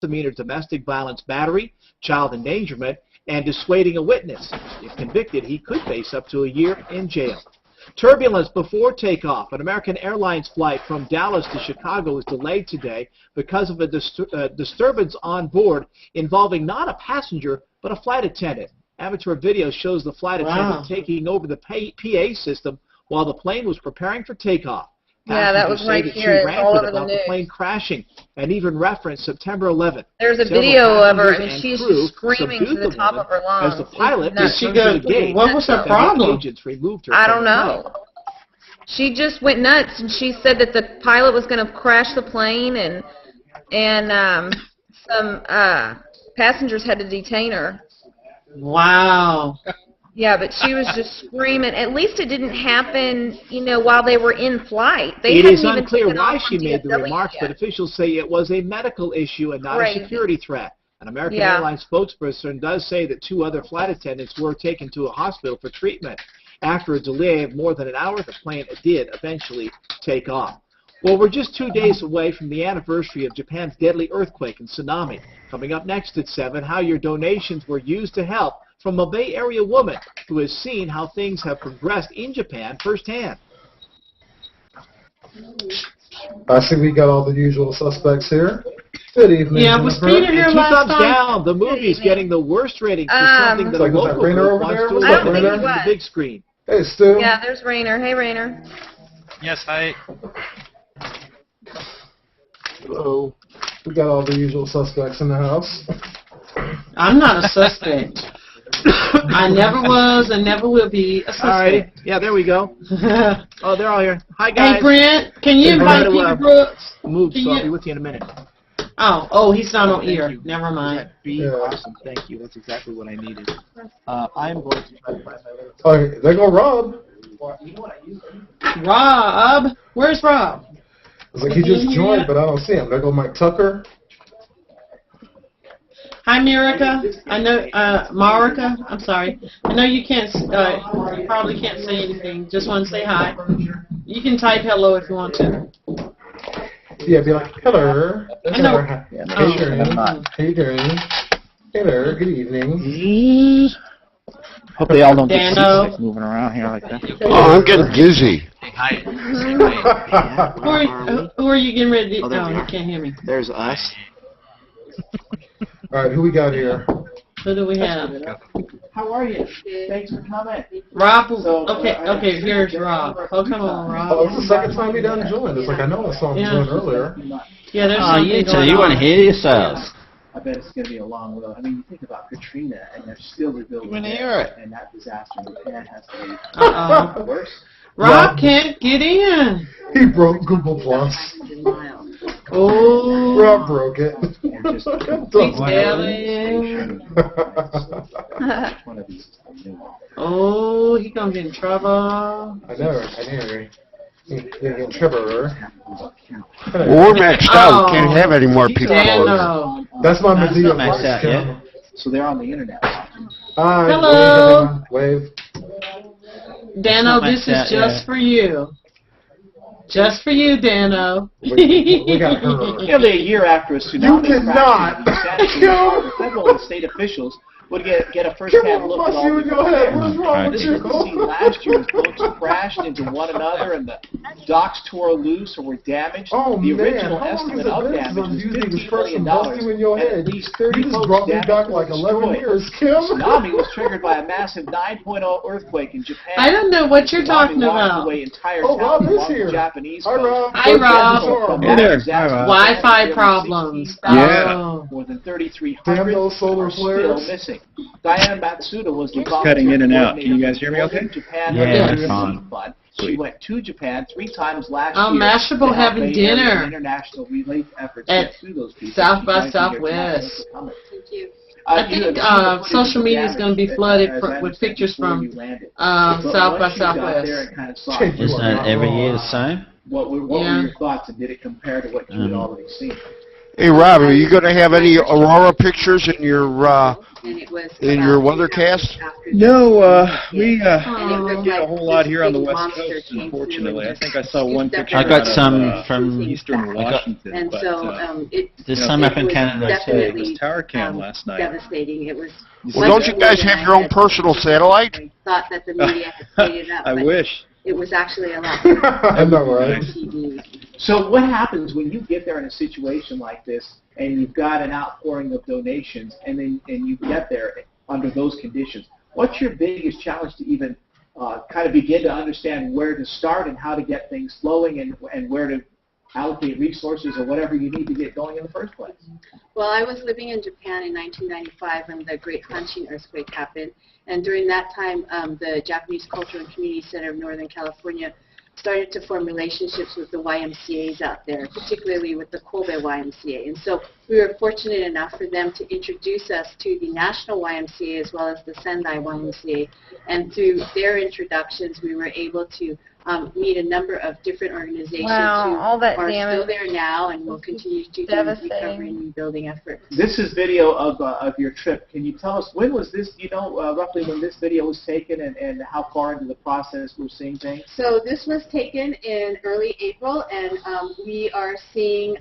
misdemeanor domestic violence battery, child endangerment, and dissuading a witness. If convicted, he could face up to a year in jail. Turbulence before takeoff. An American Airlines flight from Dallas to Chicago was delayed today because of a disturbance on board involving not a passenger, but a flight attendant. Amateur video shows the flight attendant taking over the PA system while the plane was preparing for takeoff. Yeah, that was right here. It's all over the news. The plane crashing and even referenced September 11th. There's a video of her, and she's just screaming to the top of her lungs. As the pilot she go, what was her problem? Agents removed her I don't know. She just went nuts, and she said that the pilot was going to crash the plane, and some passengers had to detain her. Wow. Yeah, but she was just screaming. At least it didn't happen, you know, while they were in flight. It is unclear why she made the remarks, but officials say it was a medical issue and not a security threat. An American Airlines spokesperson does say that 2 other flight attendants were taken to a hospital for treatment. After a delay of more than an hour, the plane did eventually take off. Well, we're just 2 days away from the anniversary of Japan's deadly earthquake and tsunami. Coming up next at 7, how your donations were used to help, from a Bay Area woman who has seen how things have progressed in Japan firsthand. I see we got all the usual suspects here. Good evening. Yeah, was Peter here last time? Down. The movie's getting the worst ratings for something that a local group wants to look at on the big screen. Hey, Stu. Yeah, there's Rainer. Hey, Rainer. Yes, hi. Hello. We got all the usual suspects in the house. I'm not a suspect. I never was and never will be a suspect. All right. Yeah, there we go. Oh, they're all here. Hi, guys. Hey, Brent, can you invite Peter Brooks? Move, so I'll be with you in a minute. Oh, he's not on ear. Never mind. Awesome. Thank you. That's exactly what I needed. I'm going to try to find my little... Oh, there go Rob. Rob? Where's Rob? It's like he just joined, but I don't see him. There go Mike Tucker. Hi, Marika. I know, Marika. I'm sorry. I know you can't. You probably can't say anything. Just want to say hi. You can type hello if you want to. Yeah, be like hello. Hello. How you doing? Hello. Good evening. Hope they all don't get Dano. seasick moving around here like that. Oh, I'm getting dizzy. Hey, hi. Who are you getting ready to... Oh, you can't hear me. There's us. All right, who we got here? Who do we have? How are you? Thanks for coming. Rob. Okay, here's Rob. Oh, come on, Rob. Oh, it's the second time he done joined. It's like I know I saw him join earlier. Yeah, there's something going on. You want to hear yourselves. I bet it's going to be a long road. I mean, you think about Katrina, and they're still rebuilding You want to hear it. and that disaster in Japan has to be worse. Rob can't get in. He broke Google Plus. Oh. Rob broke it. He's failing. Oh, he gonna get in trouble. I know. He's gonna get in trouble. Well, we're maxed out. We can't have any more people. That's my Medea maxed out, yeah. So they're on the internet. Hi. Hello. Wave. Dano, this is just for you. Just for you, Dano. We got her. Nearly a year after a tsunami You cannot. the federal and state officials would get a first-hand look at all you in your head. What's wrong with This was the scene last year as boats crashed into one another and the docks tore loose or were damaged. Oh, the man. original How long estimate has of it been damage was since I'm using this $15 person million, bust you in your and head? at least 30 You just boats brought me damaged back or like 11 destroyed. years, Kim. The tsunami was triggered by a massive 9.0 earthquake in Japan. I don't know what you're talking about. Away entire Oh, Rob towns is along the here. Japanese Hi, Rob. Hi, Rob. Hey there. Hi, Rob. Wi-Fi problems. Yeah. Oh. More than 3,300 Damn those solar are still flares. missing. Diane Matsuda was the Cutting in and out. Can you guys hear me okay? Japan Yeah, Relief fine. Fund. She went to Japan 3 times last Oh, year. Mashable to help having Bay Area dinner and international relief efforts at get through those people. South She by joins me here Southwest. tonight. I think social media is going to be flooded with pictures from South by Southwest. Isn't it every year the same? What were your thoughts, and did it compare to what you had already seen? Hey, Rob, are you going to have any Aurora pictures in your in your weathercast? No, we didn't get a whole lot here on the West Coast, unfortunately. I think I saw one picture I got out some of, from eastern Washington. And but, so there's some up in Canada too. it was tower cam last night. devastating. It was. Well, don't you guys have your own personal satellite? Thought that the media had stated up. I but wish. It was actually a lot. I know, right? So what happens when you get there in a situation like this and you've got an outpouring of donations and you get there under those conditions? What's your biggest challenge to even kind of begin to understand where to start and how to get things flowing and where to allocate resources or whatever you need to get going in the first place? Well, I was living in Japan in 1995 when the Great Hanshin earthquake happened. And during that time, the Japanese Cultural and Community Center of Northern California started to form relationships with the YMCAs out there, particularly with the Kobe YMCA. And so we were fortunate enough for them to introduce us to the National YMCA as well as the Sendai YMCA. And through their introductions, we were able to meet a number of different organizations who all that are damage. still there now and will continue to do recovery and rebuilding efforts. This is video of your trip. Can you tell us, when was this, do you know roughly when this video was taken and how far into the process we're seeing things? So this was taken in early April, and we are seeing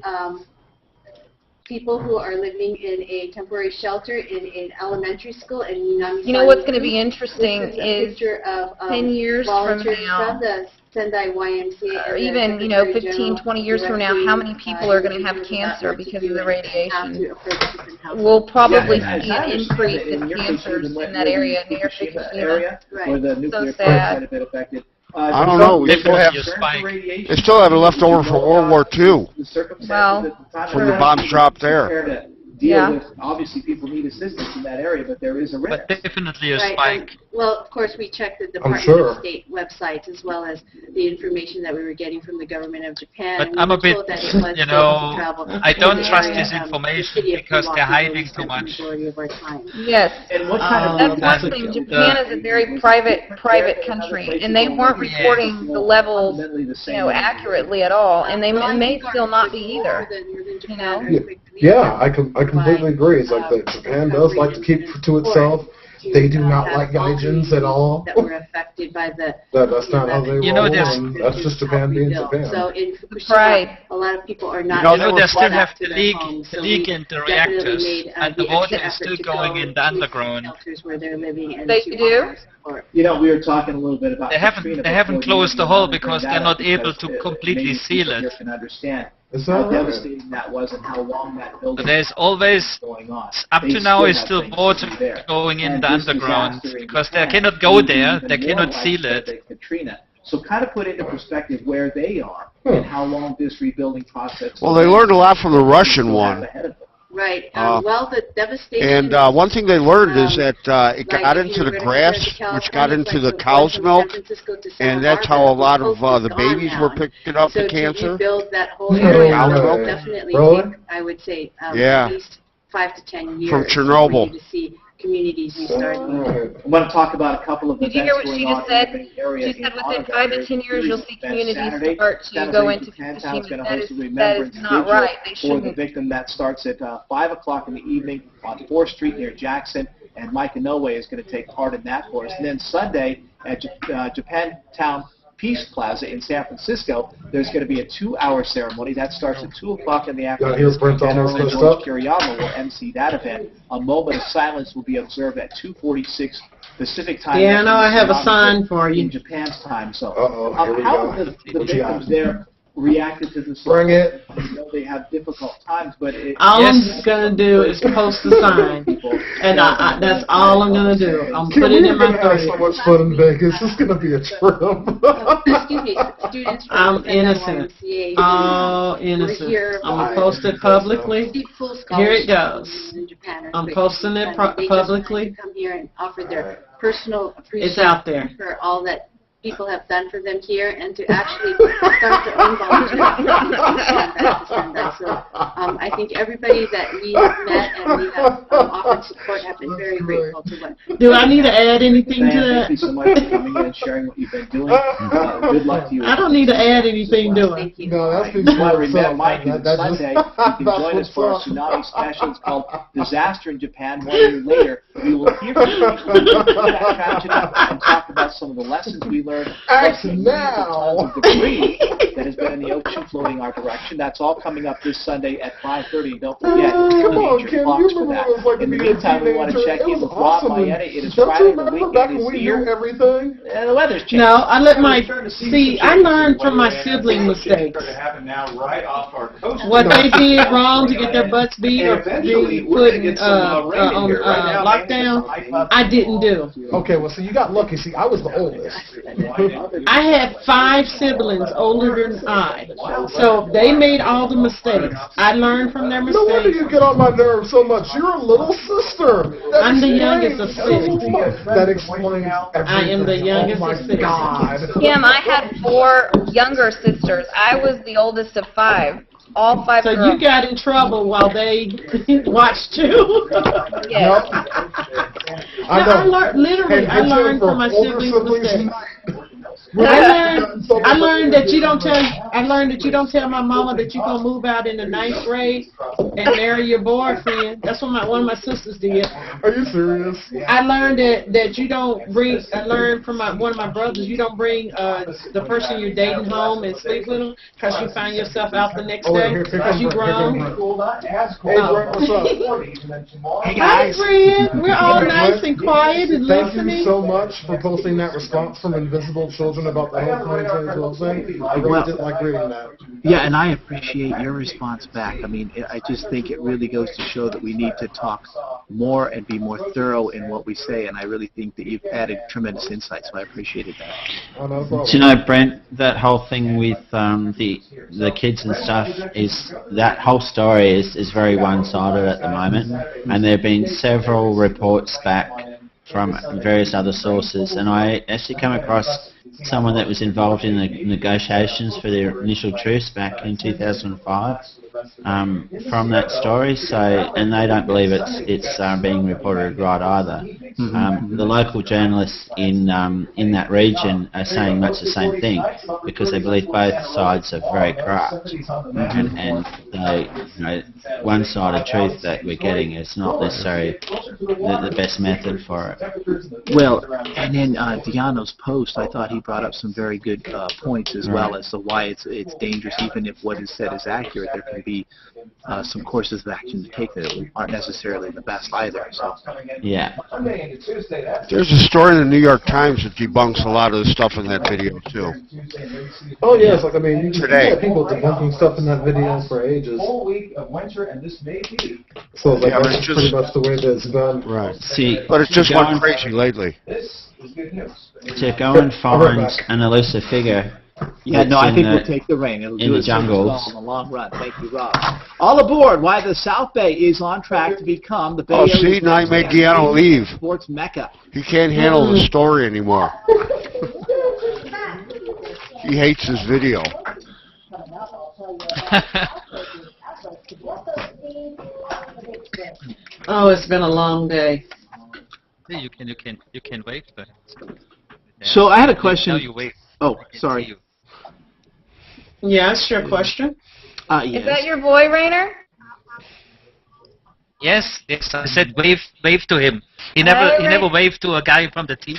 people who are living in a temporary shelter in an elementary school in Minami. You know what's going to be interesting is of, 10 years from now, from the Sendai YMCA, or even 15, 20 years from now, how many people are going to have cancer because of the radiation? We'll probably see an increase in cancers in that area near Fukushima. Where the nuclear So plants sad. might have been affected. I don't know. They still have it left over from World War II. Well, From the bombs dropped there. Deal with, obviously people need assistance in that area, but there is a risk. But definitely a Right, spike. well, of course, we checked the Department of State websites as well as the information that we were getting from the government of Japan. But and we I'm a were bit, told that it was you safe know, to travel I don't in the trust area. this The information city of because they're Milwaukee hiding too spent the much. majority of our time. yes. And what kind of That's one thing. Japan is a very private country, and they weren't reporting the levels, accurately at all, and they may still not be either. You know. Yeah, I completely agree. It's like that Japan does like to keep to itself. They do not like gaijins at all. That were affected by the. That's not how they roll, there's- and that's just Japan being Japan. So in Fukushima, Right. a lot of people are not. You know, able they to still get have back to the their leak, homes, so the leak we in the definitely reactors, made, and the the water extra is still effort to going go in the to underground. shelters where they're living and They to do? offer support. We were talking a little bit about They haven't Katrina closed the before hole you because bring they're that not up able because, to completely maybe seal people here it. can understand Is how that right? devastating that was and how long that building But there's always, was going on. up They to now, is have still things water to do there. going in And the this underground disaster in because they Japan cannot go is there, even they more cannot seal widespread it. than Katrina. So kind of put into perspective where they are and how long this rebuilding process. Well, they learned a lot from the Russian one. Ahead of them. Right. Well, the devastation. And one thing they learned is that it like got if into you the were to grass, compare to which got California, into it's the like going cow's from milk, San Francisco to Santa and that's Barbara. how a lot The of coast the is gone babies now. were picking up So the to cancer. rebuild that whole No area way. will definitely Really? take, I would say, Yeah. at least 5 to 10 years From for Chernobyl. you to see communities restart. Right. I want to talk about a couple of Did you events hear what she going just on said? in the Bay Area. She said in within Ottawa. 5 to There's 10 years you'll a see series of communities events Saturday. start to San go Jose into Japantown is going to Fukushima. host a That remembrance is not vigil right. They for the shouldn't. victim. That starts at 5 o'clock in the evening on 4th Street near Jackson, and Mike Inoue is going to take part in that for us. And then Sunday at Japantown Peace Plaza in San Francisco, there's going to be a 2-hour ceremony. That starts at 2 o'clock in the afternoon. hear Brent almost General messed George up. Kiriyama will MC that event. A moment of silence will be observed at 2:46 Pacific time. Yeah, I know. I have a Tsunami sign for in you. Japan's time. So, Here we how go. have the What you got? victims there reacted to the Bring it. I know they have difficult times, but All I'm going to do is post the sign, and that's all I'm going to do. I'm Kim, put it we're in my gonna have so thread. much fun in Vegas. It's gonna be a trip. Excuse me, students from I'm the innocent. YMCA All We're innocent. here I'm going to post it publicly. receive full Here it scholarships goes. in Japan. I'm posting it They just wanted publicly. to come here and offer their personal It's out there. appreciation for all that people have done for them here, and to actually start their own volunteer organization. So I think everybody that we have met and we have offered support have been very grateful to what. Do I need to add anything to that? Thank you so much for coming in and sharing what you've been doing. Good luck to you. I don't need to add anything to it. Thank you. No, that's You want to remember Mike on Sunday. You can join us for our tsunami special. It's called Disaster in Japan. 1 year later, we will hear from people who lived through that tragedy and talk about some of the lessons we learned. Plus the tons of debris that has been in the ocean floating our direction. That's all coming up this Sunday at 5:30. And don't forget, change your clocks for that. In the meantime, we want to check in with Rob Mayetta. It is Friday. The weekend is here. Everything? The weather's changed. No, I let my see. I learned from my sibling mistakes. What they did wrong to get their butts beat or be put on lockdown, I didn't do. Okay, well, so you got lucky. See, I was the oldest. I had 5 siblings older than I, so they made all the mistakes. I learned from their No wonder mistakes. you get on my nerves so much. You're a little sister. I'm the youngest of 6. That explains everything. I am the youngest oh my of 6. God. Kim, I had 4 younger sisters. I was the oldest of 5. All 5 So girls. you got in trouble while they watched you. Yes. I No, I learned literally. I learned from my siblings' mistakes. I learned that you don't tell. I learned that you don't tell my mama that you're gonna move out in the 9th grade and marry your boyfriend. That's what one of my sisters did. Are you serious? I learned that you don't bring. I learned from one of my brothers. You don't bring the person you're dating home and sleep with them because you find yourself out the next day because you grown. Hey, Brent, what's up? Hey guys. Hi, friend. We're all nice and quiet and Thank listening. you so much for posting that response from Invisible Children about the whole 2020 thing. I really didn't like reading that. Yeah, and I appreciate your response back. I mean, I just think it really goes to show that we need to talk more and be more thorough in what we say, and I really think that you've added tremendous insight, so I appreciated that. Oh, no problem. Do you know, Brent, that whole thing with the kids and stuff is, that whole story is very one-sided at the moment, and there have been several reports back from various other sources, and I actually come across someone that was involved in the negotiations for the initial truce back in 2005 from that story. So, and they don't believe it's being reported right either. The local journalists in that region are saying much the same thing because they believe both sides are very corrupt, and they, one-sided truth that we're getting is not necessarily the best method for it. Well, and in Diano's post, I thought he brought up some very good points as well as to why it's dangerous. Even if what is said is accurate, there can be some courses of action to take that aren't necessarily the best either. So. Yeah. There's a story in the New York Times that debunks a lot of the stuff in that video, too. Oh, yes. Like, I mean, you Today. had people debunking stuff in that video for ages. So, like, Yeah, but that's it's pretty just- much the way that it's done. Right. See, But it's just go went and- crazy lately. To go and find an elusive figure. Yeah, no, I that's think in we'll take the rain. It'll in do the its job jungles. in the long run. Thank you, Rob. All aboard! Why the South Bay is on track to become the Bay Oh, Area's see, now you next made Diano leave. sports mecca. He can't handle the story anymore. He hates his video. Oh, it's been a long day. Yeah, you can wave, but So I had a question. now you wave. Oh, I can sorry. see you. Yeah, it's your question. Yes. Is that your boy, Rainer? Yes, I said wave to him. He Hi, never waved to a guy from the team.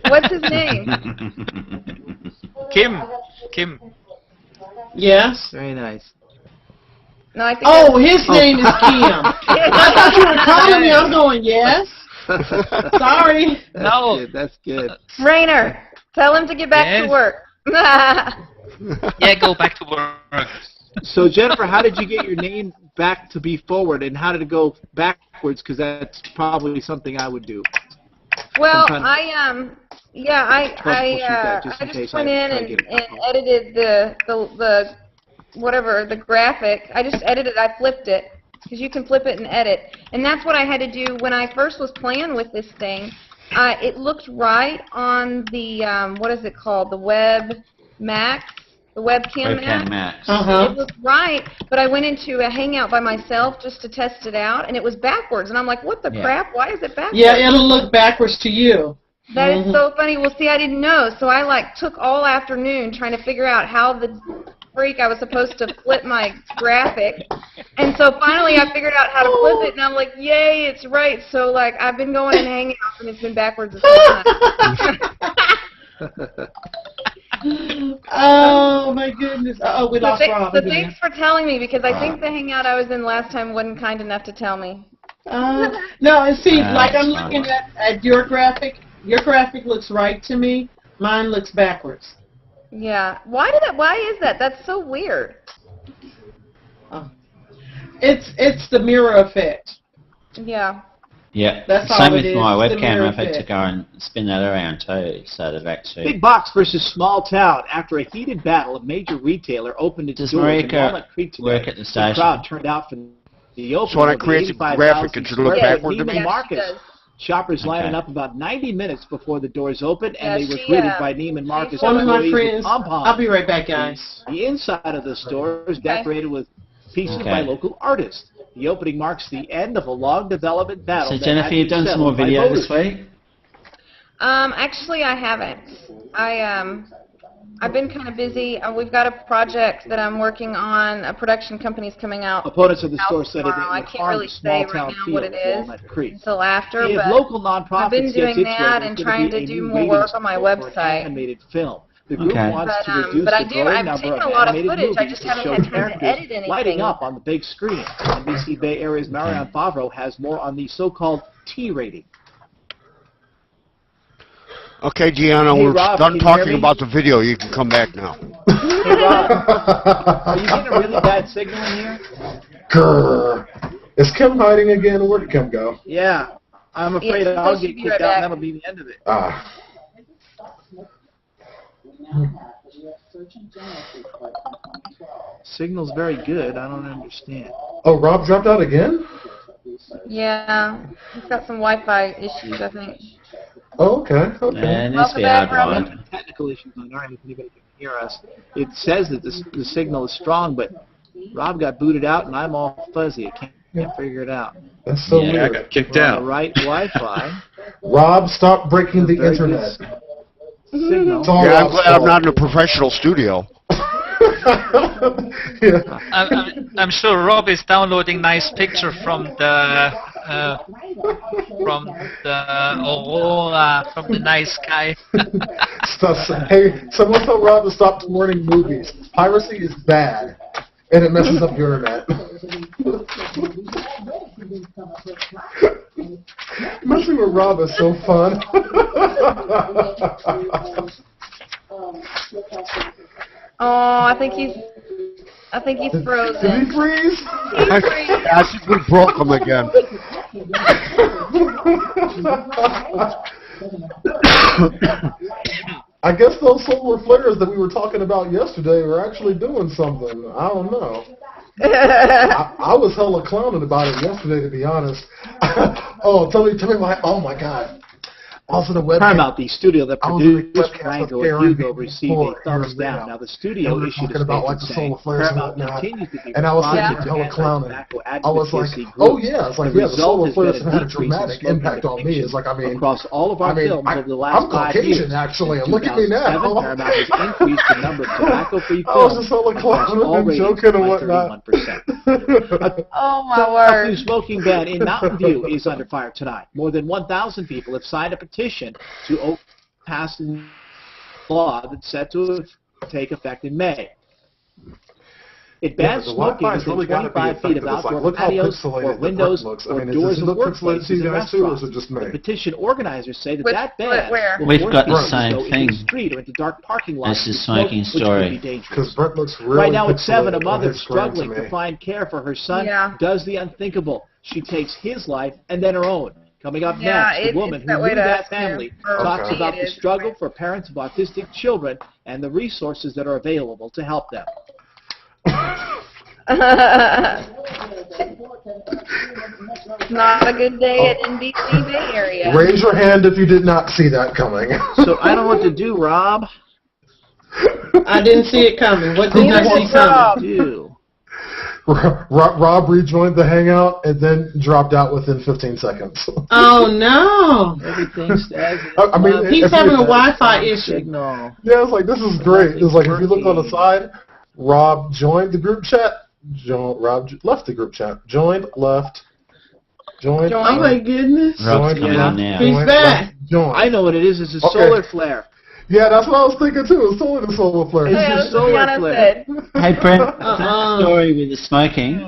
What's his name? Kim. Yes. Very nice. No, I think. Oh, his name is Kim. I thought you were calling me. I'm going, yes. Sorry. That's That's good. Rainer, tell him to get back to Yes. work. Yeah, go back to work. So Jennifer, how did you get your name back to be forward, and how did it go backwards? Because that's probably something I would do. Well, Sometime- I just in case just went I in try to get it and edited the whatever, the graphic. I just edited, I flipped it, because you can flip it and edit. And that's what I had to do when I first was playing with this thing. It looked right on the, what is it called, the Web Max, the Webcam Max. It looked right, but I went into a Hangout by myself just to test it out, and it was backwards. And I'm like, what the crap? Why is it backwards? Yeah, it'll look backwards to you. That is so funny. Well, see, I didn't know, so I, like, took all afternoon trying to figure out how the freak I was supposed to flip my graphic. And so finally I figured out how to flip it, and I'm like, yay, it's right. So, like, I've been going and hanging out, and it's been backwards this whole time. Oh, my goodness. Oh, we lost Rob. So thanks for telling me, because I think the Hangout I was in last time wasn't kind enough to tell me. No, and see, like, I'm looking at your graphic. Your graphic looks right to me. Mine looks backwards. Yeah. Why is that? That's so weird. It's the mirror effect. Yeah. Yeah. That's Same all with it is. my The webcam. mirror I've had to effect. go and spin that around too, so they've actually. Big box versus small town. After a heated battle, a major retailer opened its doors in Walnut Creek today. Work at the station? The crowd turned out for the opening. So when I of the create the 85,000 graphic, it should look square backward to Neiman me? Marcus. Shoppers lining up about 90 minutes before the doors opened, and Yeah, they were she, greeted by Neiman Marcus One of my employees friends. with pom-poms. I'll be right back, guys. The inside of the store is decorated with pieces by local artists. The opening marks the end of a long development battle. So that Jennifer, had to you've be done some settled more by video voters. this week? Actually, I haven't. I've been kind of busy. We've got a project that I'm working on. A production company's coming out. Opponents of the store said it tomorrow. I would can't harm really the say small town right now feel what of it is Walnut Creek. until after, If but local nonprofits I've been gets doing its that way, and there's trying gonna to be a do new more rating work on my for an website. animated film. The group wants to reduce But the growing I've number taken of a lot of animated footage. I movies just to haven't show had time to characters edit anything. lighting up on the big screen. NBC Bay Area's Marianne Favreau has more on the so-called T rating. Okay, Gianna, Hey, we're Rob, done can you hear talking me? about the video. You can come back now. Hey, Rob, are you getting a really bad signal in here? Grrr. Is Kim hiding again? Where did Kim go? Yeah, I'm afraid Yeah, I'll she'll get be kicked right out, back. and that'll be the end of it. Signal's very good. I don't understand. Oh, Rob dropped out again? Yeah, he's got some Wi-Fi issues, I think. Oh, okay. Okay. Yeah, it needs to be hard one. Technical issues on our end, if anybody can hear us. It says that the signal is strong, but Rob got booted out, and I'm all fuzzy. I can't figure it out. That's so I weird. got kicked We're on out. the right Wi-Fi. Rob, stop breaking the Very internet. good signal. It's all Yeah, I'm Rob's glad I'm fault. not in a professional studio. Yeah. I'm sure Rob is downloading nice picture from the aurora, from the night sky. Hey, someone tell Rob to stop torrenting movies. Piracy is bad, and it messes up your internet. Messing with Rob is so fun. Oh, I think he's frozen. Did he freeze? I think we broke him again. I guess those solar flares that we were talking about yesterday are actually doing something. I don't know. I was hella clowning about it yesterday, to be honest. Oh, tell me why. Oh my God. Also, the webcam. Paramount, the studio that produced Rango and Gary Hugo, received a thumbs years down. later. Now, the studio And we were issued a talking about, like, statement the solar saying flares and Paramount whatnot. continues to be And I was responsive thinking, to hella clowning. anti-tobacco I was like, advocacy oh groups. yeah, it's like, The yeah, the result solar has flares been have a had a decrease in dramatic smoking impact on me. It's like, I mean, across all of our films over the last I'm 5 Caucasian, years. actually, and In look at me now. 2007, Paramount has increased the number of tobacco-free I was films just hella across clowning all and ratings joking and by whatnot. 31%. Oh my The word. new smoking ban in Mountain View is under fire tonight. More than 1,000 people have signed a petition to pass a law that's set to take effect in May. It bans the smoking Wi-Fi's within really gotta be 25 feet of effective. It's like, outdoor look how patios pixelated or the windows print looks. I or mean, doors does it of look pixelated workplaces to you and guys too, or is restaurants. it just me? The petition organizers say that Which- that ban where? will We've force got the people to same go into thing. the street or into dark parking lots This is to smoke, smoking which could story. be dangerous. Because Brent looks really Right now at 7, a pixelated on mother his screen struggling to to me. find care for her son Yeah. does the unthinkable. She takes his life and then her own. Coming up Yeah, next, the woman it's who that way knew to that us, family too. Or talks Okay. about it the is. struggle for parents of autistic children and the resources that are available to help them. Not a good day at NBC Bay Area. Raise your hand if you did not see that coming. So I don't know what to do, Rob. I didn't see it coming. What did I see coming? Rob rejoined the Hangout and then dropped out within 15 seconds. Oh, no. Everything's I mean, he's having a Wi-Fi issue. No. Yeah, it's like, this is great. It's like, if you look on the side, Rob joined the group chat. Rob left the group chat. Joined, left. Joined. Oh, my goodness. Joined, He's back. Joined. I know what it is. It's a solar flare. Yeah, that's what I was thinking too. It's totally the solar flare. It's a solar flare. Hey, Brent, that story with the smoking.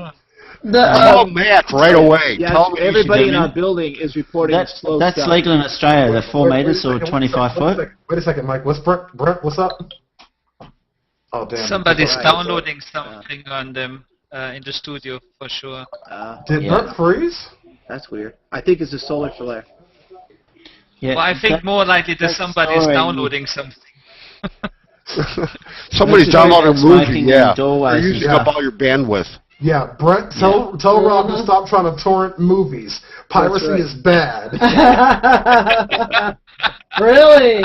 Tell Matt right away. Yes, Tell him everybody in our building is reporting slow That's stuff. legal in Australia, the 4 meters or 25 foot. Wait a second, Mike. What's Brent? Brent, what's up? Oh, damn. Somebody's downloading something on them in the studio for sure. Did Brent freeze? That's weird. I think it's a solar flare. Yeah, Well, I think more likely that somebody's downloading something. Somebody's downloading a movie, smoking yeah. in doorways They're and using up all your bandwidth. Yeah, Brent, tell Rob to stop trying to torrent movies. Piracy is bad. Really?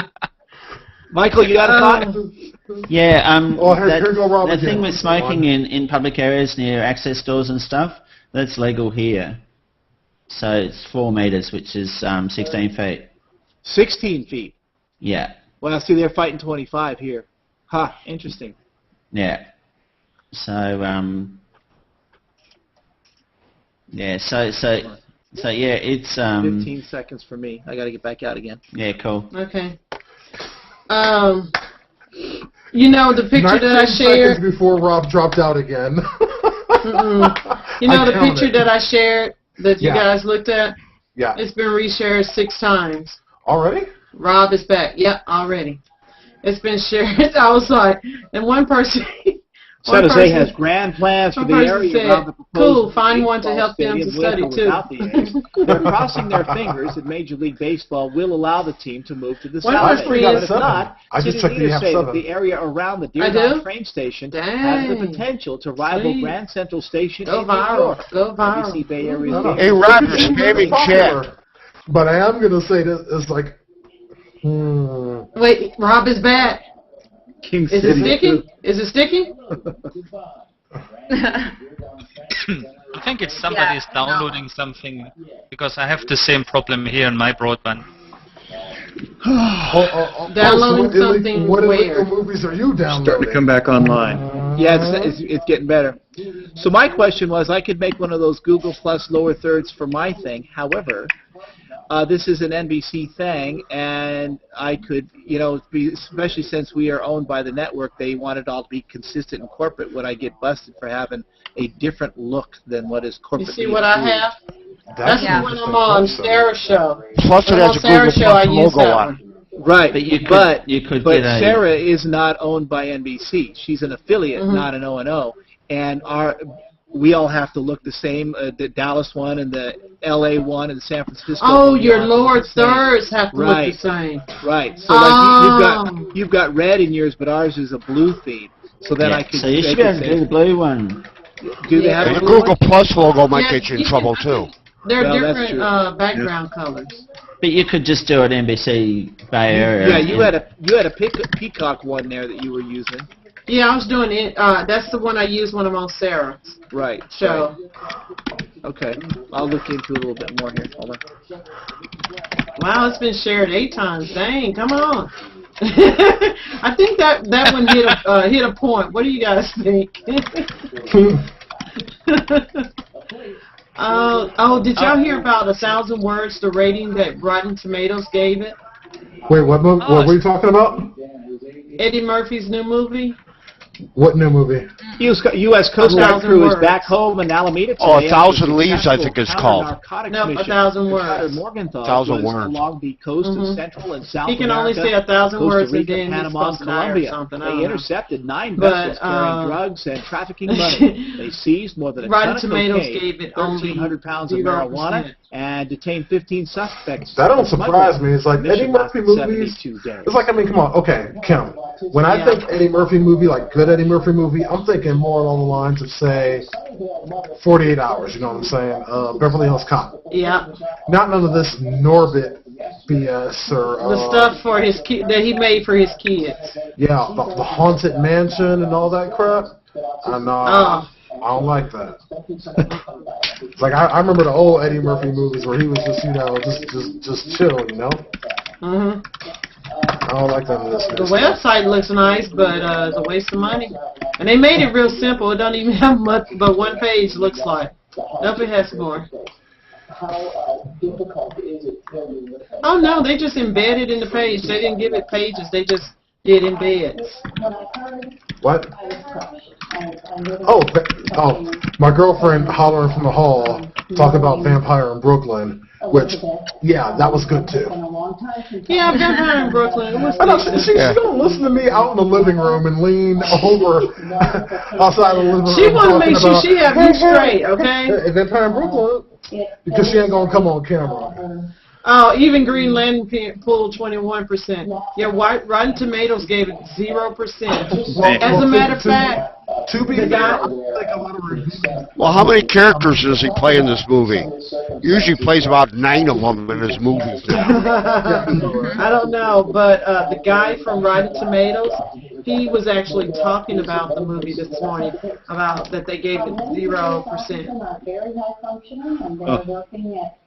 Michael, you got a thought? Yeah, here go Rob the again. thing with smoking in public areas near access doors and stuff, that's legal here. So it's 4 meters, which is 16 feet. 16 feet. Yeah. Well, see, they're fighting 25 here. Ha, interesting. Yeah. So yeah. So yeah, it's 15 seconds for me. I got to get back out again. Yeah, cool. Okay. You know the picture that I shared before Rob dropped out again. You know the picture that I shared that you guys looked at? Yeah. It's been reshared 6 times. Already? Rob is back. Yep, already. It's been shared. I was like, and one person. San Jose has grand plans for the area around the proposed cool, find one to help them to stadium study with or too. without the A's. They're crossing their fingers that Major League Baseball will allow the team to move to the One of south. my But if friends- not, I just city checked leaders the say that F7. the area around the I Dearborn do? train station has Dang. the potential to rival Sweet. Grand Central Station Go in New viral. York. Go viral. NBC Bay Area. Hey, Rob, you're spamming chat. But I am going to say this, it's like, Wait, Rob is back. King Is it City. sticking? Is it sticking? I think it's somebody's downloading something because I have the same problem here on my broadband. Downloading something what where? illegal movies are you downloading? Starting to come back online. Yeah, it's getting better. So my question was, I could make one of those Google Plus lower thirds for my thing. However, this is an NBC thing, and I could, especially since we are owned by the network, they want it all to be consistent and corporate. Would I get busted for having a different look than what is corporate? You see what I have? That's the one I'm on, Sarah's show. Plus it has a Google Sarah's show, I Plus use logo that on one. it. Right, But you could but get a Sarah is not owned by NBC. She's an affiliate, not an O&O, and we all have to look the same. The Dallas one and the LA one and the San Francisco. Oh, one, your lower thirds have to look the same. Right. So like you've got red in yours, but ours is a blue theme. So then I could. So you should be able to do the blue one. Do they have And a the blue Google one? Plus logo might Yeah, get you in you trouble can- too. They're Well, that's different true. background colors. But you could just do it NBC Bay Area. Yeah, you had a peacock one there that you were using. Yeah, I was doing it. That's the one I use when I'm on Sarah's Right. show. Right. Okay. I'll look into it a little bit more here. Hold on. Wow, it's been shared 8 times. Dang, come on. I think that one hit a point. What do you guys think? Did y'all hear about 1,000 Words, the rating that Rotten Tomatoes gave it? Wait, what were you talking about? Eddie Murphy's new movie? What new movie? U.S. Coast Guard 1,000 crew is words. back home in Alameda today. Oh, after 1,000 Leaves, I successful think it's called. counter-narcotic No, mission. 1,000 words. Carter Morgenthau 1,000 was words. along the coast of Central and South He can America, only say 1,000 Costa words and Rica, then he's Panama, and supposed to die or Colombia. something. I They don't know. intercepted 9 But, vessels carrying drugs and trafficking money. They seized more than a ton Rotten of Tomatoes cocaine, gave it only 1,300 pounds of 0%. marijuana, and and detained 15 suspects. That don't surprise me. It's like Eddie Murphy movies. It's like, I mean, come on. Okay, Kim. When I think Eddie Murphy movie, like good Eddie Murphy movie, I'm thinking more along the lines of, say, 48 Hours, you know what I'm saying? Beverly Hills Cop. Yeah. Not none of this Norbit BS or... the stuff for his that he made for his kids. Yeah, the Haunted Mansion and all that crap. And, I don't like that. It's like, I remember the old Eddie Murphy movies where he was just, you know, just chill, you know? Mm-hmm. I don't like that in this. The website looks nice, but it's a waste of money. And they made it real simple. It doesn't even have much, but one page looks like. Nope, it has more. Oh, no, they just embedded in the page. They didn't give it pages. They just did embeds. What? Oh, my girlfriend hollering from the hall talking about Vampire in Brooklyn, which, yeah, that was good too. Yeah, Vampire in Brooklyn. It was she don't listen to me out in the living room and lean over outside the living room. She want to make sure she have you straight, okay? Vampire in Brooklyn, because she ain't gonna come on camera. Oh, even Green Lantern pulled 21%. Yeah, Rotten Tomatoes gave it 0%. As a matter of fact, well, how many characters does he play in this movie? Usually plays about 9 of them in his movies. I don't know, but the guy from Rotten Tomatoes, he was actually talking about the movie this morning, about that they gave it 0%.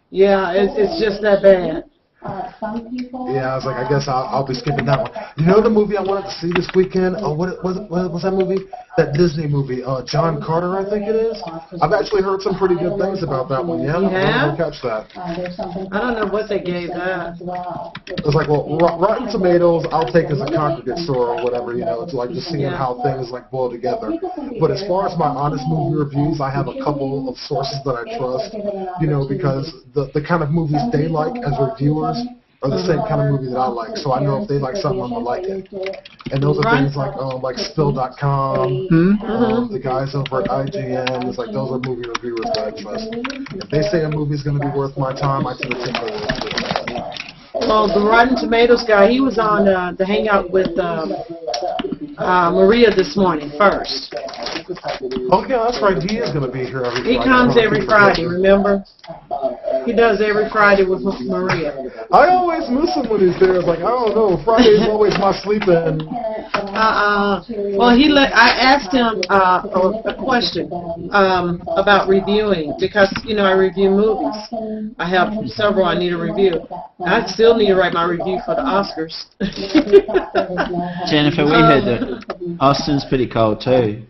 Yeah, it's just that bad. Yeah, I was like, I guess I'll be skipping that one. You know the movie I wanted to see this weekend? Oh, what was that movie? That Disney movie, John Carter, I think it is. I've actually heard some pretty good things about that one. Yeah, I'm gonna catch that. I don't know what they gave that. It's like, well, Rotten Tomatoes, I'll take as a congregate store or whatever. You know, it's like just seeing how things like boil together. But as far as my honest movie reviews, I have a couple of sources that I trust. You know, because the kind of movies they like as reviewers are the same kind of movie that I like, so I know if they like something, I'm gonna like it. And those are things like Spill.com, the guys over at IGN. It's like those are movie reviewers that I trust. If they say a movie's gonna be worth my time, I tend to take it. Well, the Rotten Tomatoes guy, he was on the Hangout with Maria this morning first. Oh yeah, that's right. He is gonna be here every Friday. He comes every Friday, remember? He does every Friday with Maria. I always miss him when he's there. It's like, I don't know, Friday's always my sleep-in. Well, I asked him a question about reviewing, because, you know, I review movies. I have several I need to review. I still need to write my review for the Oscars. Jennifer, we heard that Austin's pretty cold too.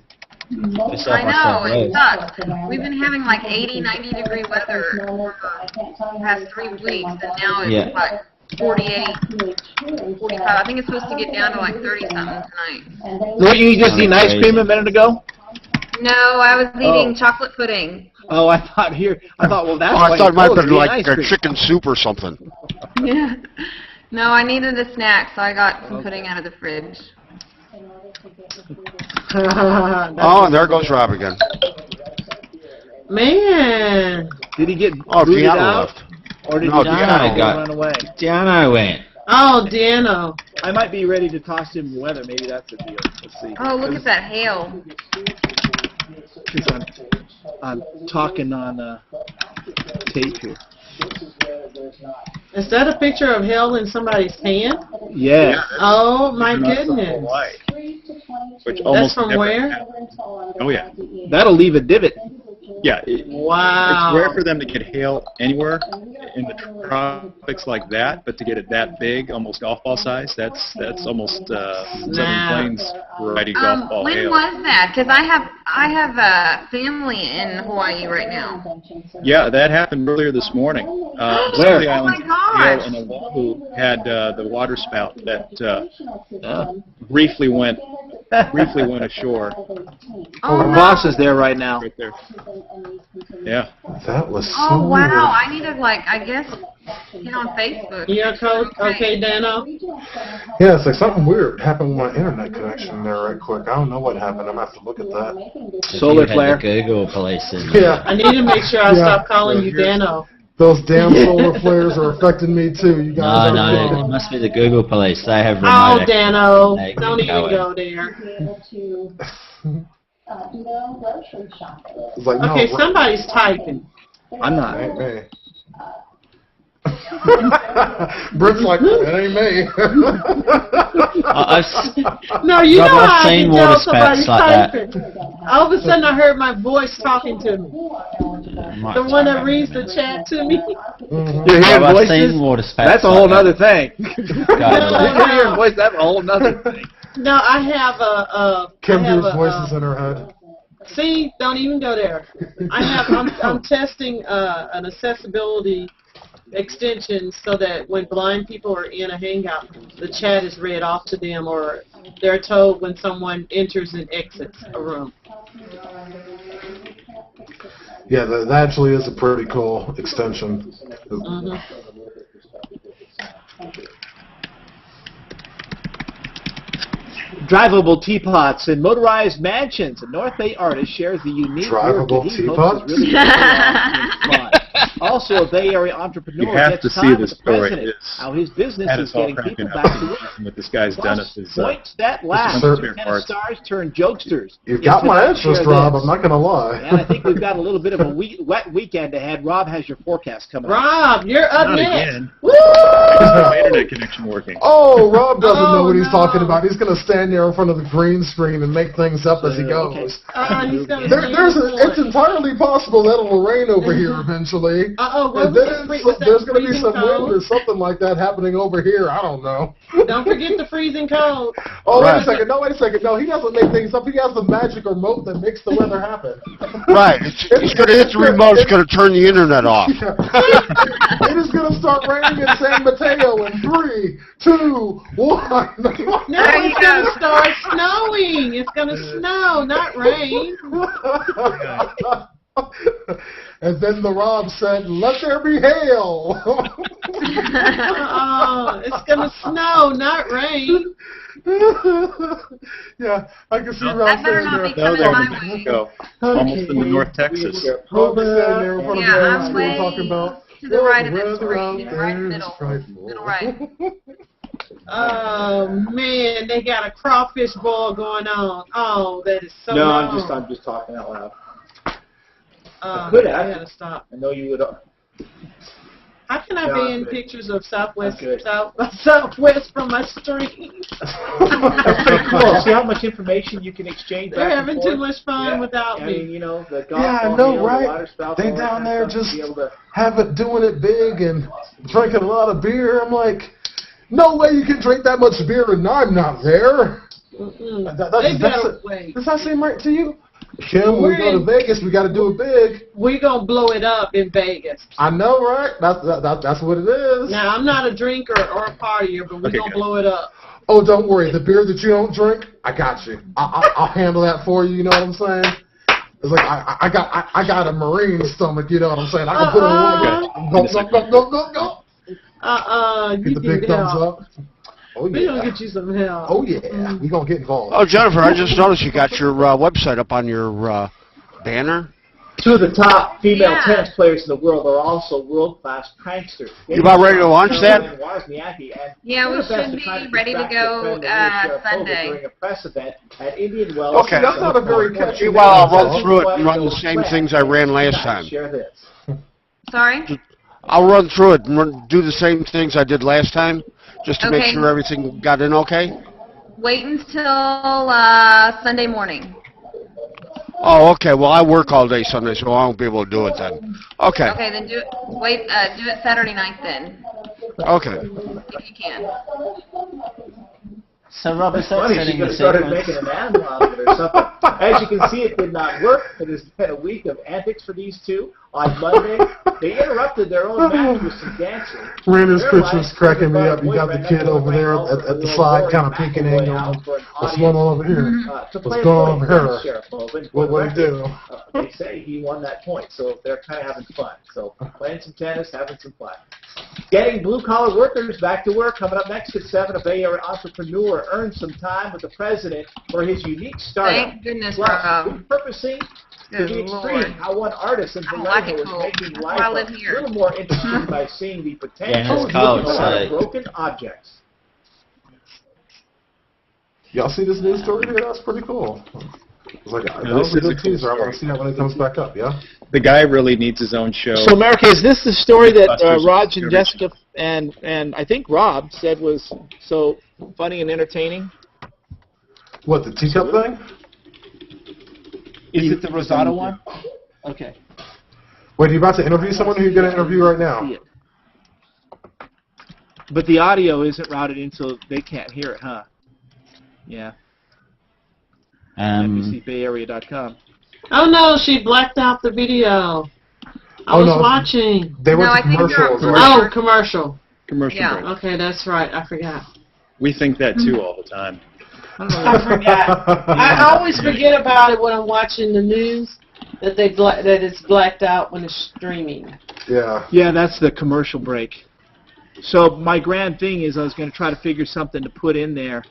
I know, it sucks. We've been having like 80, 90 degree weather for the past 3 weeks, and now it's like 48, 45. I think it's supposed to get down to like 30-something tonight. Were you just eating ice cream a minute ago? No, I was eating chocolate pudding. Oh, I thought, well, that's I thought it might have been like a chicken soup or something. Yeah. No, I needed a snack, so I got some pudding out of the fridge. Oh, and there goes Rob again. Man. Did he get Deanna out? left. Or did Deanna run away? Deanna went. Oh, Deanna. I might be ready to toss him the weather. Maybe that's the deal. Let's see. Oh, look at that hail. Because I'm talking on tape here. Is that a picture of hell in somebody's hand? Yeah. Oh, my goodness. Which That's from where? Happens. Oh, yeah. That'll leave a divot. Yeah. Wow. It's rare for them to get hail anywhere in the tropics like that, but to get it that big, almost golf ball size, that's almost Southern Plains variety golf ball hail. When was that? Because I have family in Hawaii right now. Yeah, that happened earlier this morning. Some of the islands, Hail and Oahu, had the water spout that briefly went ashore. Our boss is there right now. Right there. Yeah. That was so Oh, wow. weird. I need to, like, I guess, get on Facebook. Yeah, Coach? Okay, Dano? Yeah, it's like something weird happened with my internet connection there right quick. I don't know what happened. I'm going to have to look at that. Solar flare. Google police. Yeah. I need to make sure I stop calling you Dano. Those damn solar flares are affecting me too. You guys No, it must be the Google police. They have remote Oh, access. Dano, They don't can even go go there. It's like, no, Okay, somebody's typing. I'm not. Ain't me. Brent's like, that ain't me. No, you know I've how I seen can tell water somebody's spouts like typing. All of a sudden, I heard my voice talking to me. The one that reads the chat to me. You're hearing I've voices? seen water spouts. That's a whole other thing. You're hearing voices, that's a whole other thing. No, I have a. Kim I have hears a, voices in her head. See, don't even go there. I'm testing an accessibility extension so that when blind people are in a hangout, the chat is read off to them, or they're told when someone enters and exits a room. Yeah, that actually is a pretty cool extension. Drivable teapots and motorized mansions. A North Bay artist shares the unique Drivable work that he hopes teapots? is really going to fun. Also, a Bay Area entrepreneur You have gets to see time with this the story. president. It's How his business had is us all getting people cracking back up. to work. What this guy's done Plus, is points that laugh. Sir, Tennis stars turn jokesters. You've got my Tonight's interest, Share Rob. This. I'm not going to lie. And I think we've got a little bit of a wet weekend ahead. Rob has your forecast coming up. Rob, you're up Not next. again. Woo! Is my internet connection working? Oh, Rob doesn't know what he's no. talking about. He's going to stand there in front of the green screen and make things up as he goes. He's gonna It's entirely possible that it'll rain over here eventually. What And was then that there's going to be freezing some cold? wind or something like that happening over here. I don't know. Don't forget the freezing cold. Oh, Right. wait a second. No, wait a second. No, he doesn't make things up. He has the magic remote that makes the weather happen. Right. He's going to hit the remote. It's going to turn the internet off. It is going to start raining in San Mateo in 3, 2, 1. No, it's going to start snowing. It's going to snow, not rain. And then the Rob said, "Let there be hail." It's going to snow, not rain. Yeah, I can see Rob better saying not there. be coming my way. Go. Almost in North Texas. Rob is standing there in front of Yeah, the I'm we way were talking about. to the right of the weather screen, out right there is middle. frightful. Middle right. Oh, man, they got a crawfish boil going on. Oh, that is so No, long. I'm just talking out loud. I could have. gotta stop. I know you would. How can I No, ban but- pictures of Southwest That's good. Southwest from my stream? That's pretty cool. See how much information you can exchange They're back and having forth? too much fun without I me. mean, you know, the golf Yeah, I ball know, field, the right? water spouts, They all that down kind of there stuff, just to be able to- have it doing it big and drinking a lot of beer. I'm like, no way you can drink that much beer and I'm not there. Does that seem right to you? Kim, when we go to Vegas, we got to do it big. We're going to blow it up in Vegas. I know, right? That's what it is. Now, I'm not a drinker or a partier, but we're going to blow it up. Oh, don't worry. The beer that you don't drink, I got you. I'll handle that for you. You know what I'm saying? It's like I got a Marine stomach. You know what I'm saying? I can put it away. Go. You Get the big need thumbs help. up. Oh We're going yeah. to get you some help. Oh yeah. We're gonna get involved. Oh, Jennifer, I just noticed you got your website up on your banner. Two of the top female tennis players in the world are also world-class pranksters. You about ready to launch that? Yeah, we should be ready to go Sunday. During a press event at Indian Wells. Okay. That's not a very catchy. Well, I'll run through it and run the same things I ran last time. Share this. Sorry? I'll run through it and do the same things I did last time, just to make Okay. sure everything got in okay. Wait until Sunday morning. Oh, okay. Well, I work all day Sunday, so I won't be able to do it then. Okay. Okay, then do it Saturday night then, Okay. if you can. So, Robert, that's Funny, she setting could the have started sequence. making an animal out of it or something. As you can see, it did not work. It has been a week of antics for these two. On Monday, they interrupted their own match with some dancing. Brandon's picture's cracking me up. You got the kid over there at the side, kind of peeking in, going, "What's going on over here? What's going on over here? What would he do?" They say he won that point, so they're kind of having fun. So playing some tennis, having some fun. Getting blue-collar workers back to work. Coming up next at 7, a Bay Area entrepreneur earned some time with the president for his unique startup. Thank goodness, Plus, Rob. repurposing to the extreme. Lord. How one artist in I don't like Palermo it is cold. making That's why I life live a here. little more interesting by seeing the potential Yeah, it's cold, of so- broken objects. Y'all see this news story here? That's pretty cool. It's like, that this was a is a good cool teaser. I want story. to see that when it comes back up, yeah? The guy really needs his own show. So, America, is this the story that Busters Raj and and Jessica and I think Rob said was so funny and entertaining? What, the teacup thing? Is it the Rosado one? Okay. Wait, are you about to interview someone who you're going to interview right now? See it. But the audio isn't routed in, so they can't hear it, huh? Yeah. NBCBayArea.com. Oh no, she blacked out the video. I Oh, was no. watching. They went No, to I think they're commercials, on right? Oh, commercial. Commercial Yeah. break. Okay, that's right. I forgot. We think that too all the time. I forgot. I always forget about it when I'm watching the news that that it's blacked out when it's streaming. Yeah. Yeah, that's the commercial break. So my grand thing is I was going to try to figure something to put in there,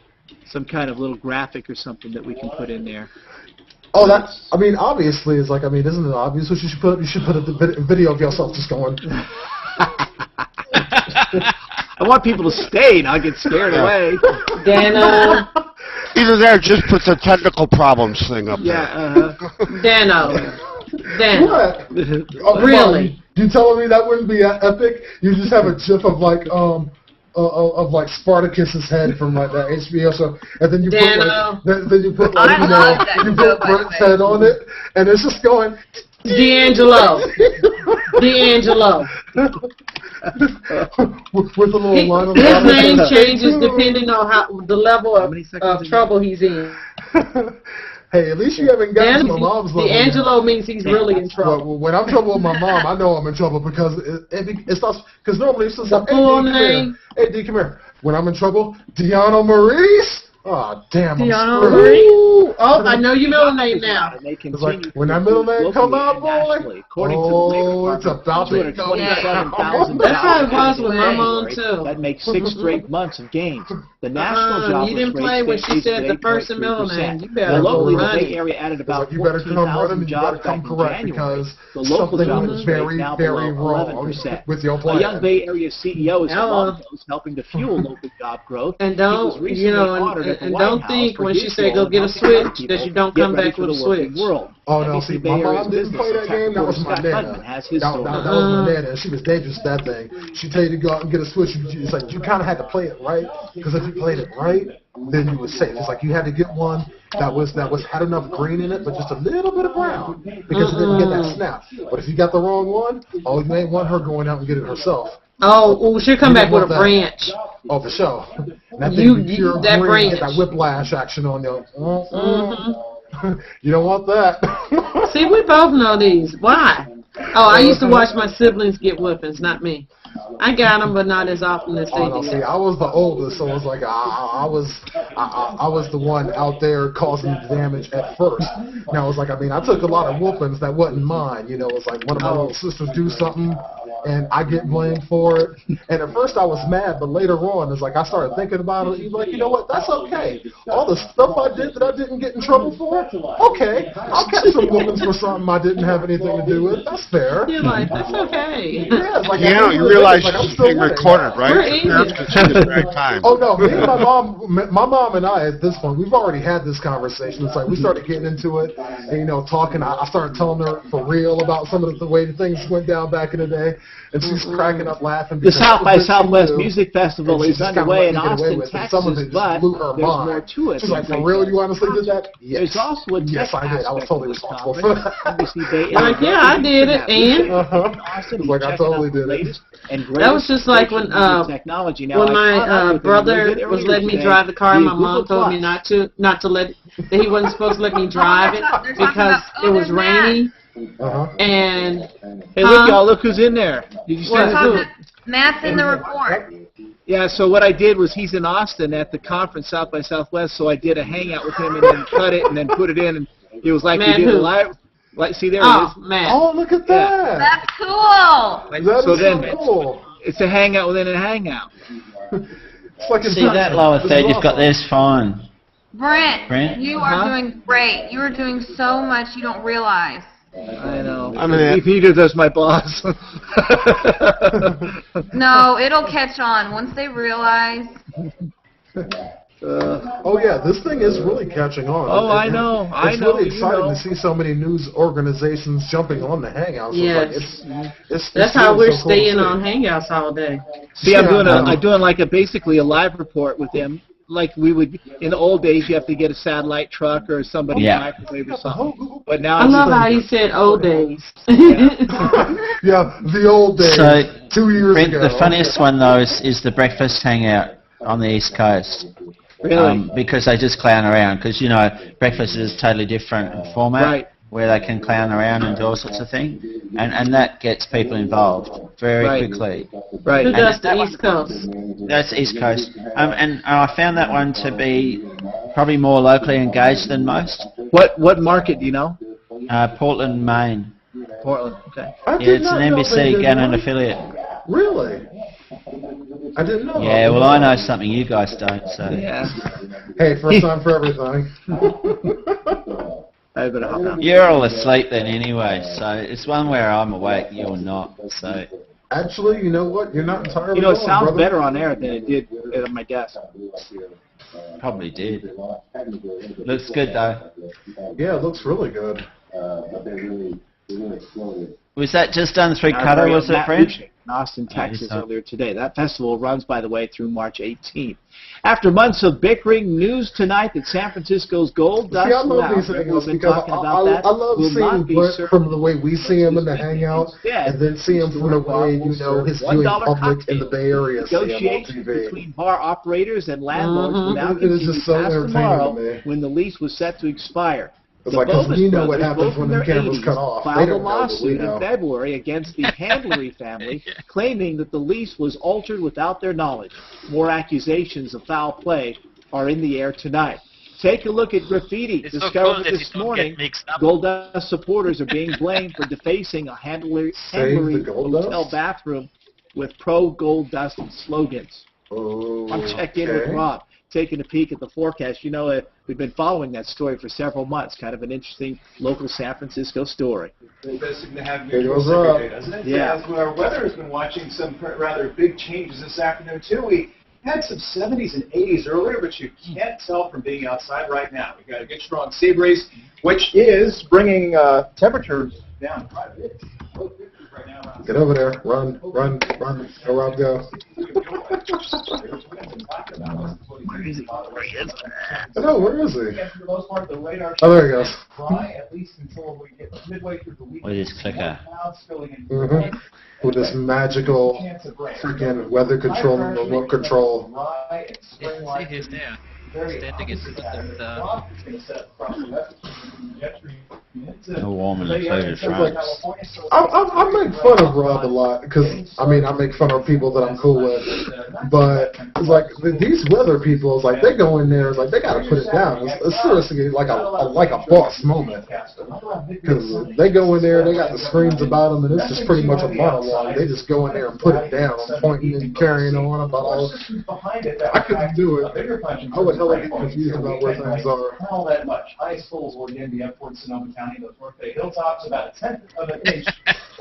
some kind of little graphic or something that we can put in there. Oh, that's, I mean, obviously, it's like, I mean, isn't it obvious what you should put? You should put a video of yourself just going. I want people to stay, not get scared away. Dano. Either there, just put the technical problems thing up Yeah, Dano. Dano. What? there. Oh, Really? You telling me that wouldn't be epic? You just have a gif of like Spartacus's head from like that HBO show, and then you Dano. put like, then you put like, I love that you show, put by the Brent's way. head on it, and it's just going. D'Angelo. D'Angelo. with a little line of His name changes depending on how the level How many seconds of is trouble he's in. Hey, at least you haven't gotten to my mom's level. D'Angelo means he's really in trouble. Well, when I'm in trouble with my mom, I know I'm in trouble because it starts. Because normally it's just like, hey, full D, come here. name? Hey, D, come here. When I'm in trouble, Deanna Maurice. Oh, damn, I'm Deanna screwed. Marie? Oh, I know your middle name now. It's like, when that middle name come out, boy, it's about to go down. That's how it was with my mom, too. That makes 6 straight months of gains. The national jobless you didn't play rate when she stays said at the first and middle 8.3%. name. You Now, better locally, the run Bay it. Area added about You better come running 14,000 and you better jobs come back in correct January. because The local something jobless is rate very, now very below wrong 11%. with your A plan. young Bay Area CEO is Hello. among those helping to fuel local job growth. And He was don't, recently you know, honored at the and White don't House think for when she his say role go in get a helping young switch people that you don't get come ready back for with a the working switch. world. Oh, no, NBC see, Bay my Area's mom didn't business play that and tech game. That was reporter my Scott nana. Hudman has his That story. was my nana, and she was dangerous, that thing. She tell you to go out and get a switch. It's like you kind of had to play it right, because if you played it right, then you were safe. It's like you had to get one that had enough green in it, but just a little bit of brown, because it didn't get that snap. But if you got the wrong one, oh, you ain't want her going out and get it herself. Oh, she'll come back with a branch. Oh, for sure. And that You- thing be pure that green, get branch. that whiplash action on you. You don't want that. See, we both know these. Why? Oh, I used to watch my siblings get whippings, not me. I got them, but not as often as they Oh, no, see, did. I was the oldest, so it was like I was the one out there causing the damage at first. Now it's like, I mean, I took a lot of whoopings that wasn't mine. You know, it's like one of my little sisters do something, and I get blamed for it. And at first I was mad, but later on, it's like I started thinking about it. You're like, you know what? That's okay. All the stuff I did that I didn't get in trouble for, okay, I'll catch some whoopings for something I didn't have anything to do with. That's fair. You're like, that's okay. Yeah, it's like, You know, you realize it's being recorded, right? We're Parents can see this right time. Oh no, me and my mom and I at this point, we've already had this conversation. It's like we started getting into it, and you know, talking. I started telling her for real about some of the way things went down back in the day, and she's cracking up laughing. The because South by that was Southwest new, Music Festival and she is just kinda underway let in me get away Austin, with it. Some of Texas, it but just blew her there's mind. more to it. She's like, for real, you honestly did that? Yes. There's also a Yes, I did. I was totally responsible for that. NBC Bay You're like, yeah, I did it, and It's like I totally did it. that was just like when technology. Now, when I my caught up with him a brother little bit was earlier letting me today drive the car, and via my mom Google told me Plus. not to let that he wasn't supposed to let me drive it because it was rainy. And Hey, look, y'all! Look who's in there. Did you see What? the Matt's in the report. Yeah, so what I did was he's in Austin at the conference South by Southwest, so I did a hangout with him and then cut it and then put it in, and it was like Man, we did who? a live. Like, see there Oh it is. man, Oh, look at that. That's cool. That So is then- so cool. It's a hangout within a hangout. It's like See that lower third you've got there's fine. Brent, you are doing great. You are doing so much you don't realize. I know. I mean, Peter does my boss. No, it'll catch on once they realize. Oh yeah, this thing is really catching on. Oh, I know. It's really exciting to see so many news organizations jumping on the Hangouts. Yes. It's That's how we're so cool staying to see. on Hangouts all day. See, I'm doing like basically a live report with them. Like we would in the old days, you have to get a satellite truck or somebody microwave or something. But now I love how you said old days. Yeah, the old days. So, 2 years Brent, ago. the funniest one though is the breakfast hangout on the East Coast. Really? Because they just clown around. Because breakfast is totally different format, where they can clown around and do all sorts of things, and that gets people involved very quickly. Who does the East Coast? That's East Coast, and I found that one to be probably more locally engaged than most. What market do you know? Portland, Maine. Portland. Okay. It's an NBC Gannon affiliate. Really? I didn't know. Yeah, well, I know something you guys don't, so. Yeah. Hey, first time for everything. I better hop out. You're all asleep then anyway, so it's one where I'm awake, you're not, so. Actually, you know what? You're not entirely It wrong, sounds brother. better on air than it did at my desk. Probably did. Looks good though. Yeah, it looks really good. Was that just done through Qatar, was it, Brent? In Austin, Texas, earlier today. That festival runs, by the way, through March 18th. After months of bickering, news tonight that San Francisco's Gold Dust I love these things because I love seeing Brent from the way we see him in the Hangout, and then see him from the way, his viewing public in the Bay Area see him on negotiations TV. between bar operators and landlords will now It is continue just so past entertaining tomorrow to me. when the lease was set to expire. It's The like, 'cause Bovis we know what brothers, happens both when in the their cameras 80s, cut off. They filed a don't know, but we lawsuit in know. February against the Handlery family, claiming that the lease was altered without their knowledge. More accusations of foul play are in the air tonight. Take a look at graffiti It's so discovered cool that this you don't morning. get mixed up. Gold Dust supporters are being blamed for defacing a Handlery hotel bathroom with pro-Gold Dust slogans. I'm checked in with Rob, taking a peek at the forecast. We've been following that story for several months. Kind of an interesting local San Francisco story. Interesting to have you doesn't it? Yeah. As our weather has been watching some rather big changes this afternoon, too. We had some 70s and 80s earlier, but you can't tell from being outside right now. We've got a good, strong sea breeze, which is bringing temperatures down quite a bit. Get over there. Run. Go, Rob, go. Where is he? I know, where is he? Oh, there he goes. With his clicker. With this magical freaking weather control, remote control. See, he's there. Standing in A warm and included France. I make fun of Rob a lot because I make fun of people that I'm cool with, but it's like these weather people, it's like they go in there, it's like they got to put it down. It's seriously like a boss moment because they go in there, they got the screens about them, and it's just pretty much a monologue. They just go in there and put it down, pointing and carrying on about all. I couldn't do it. I would hella get confused about where things are. Not all that much. Ice falls will again be up towards Sonoma County. Those North Bay hilltops about 1/10 of an inch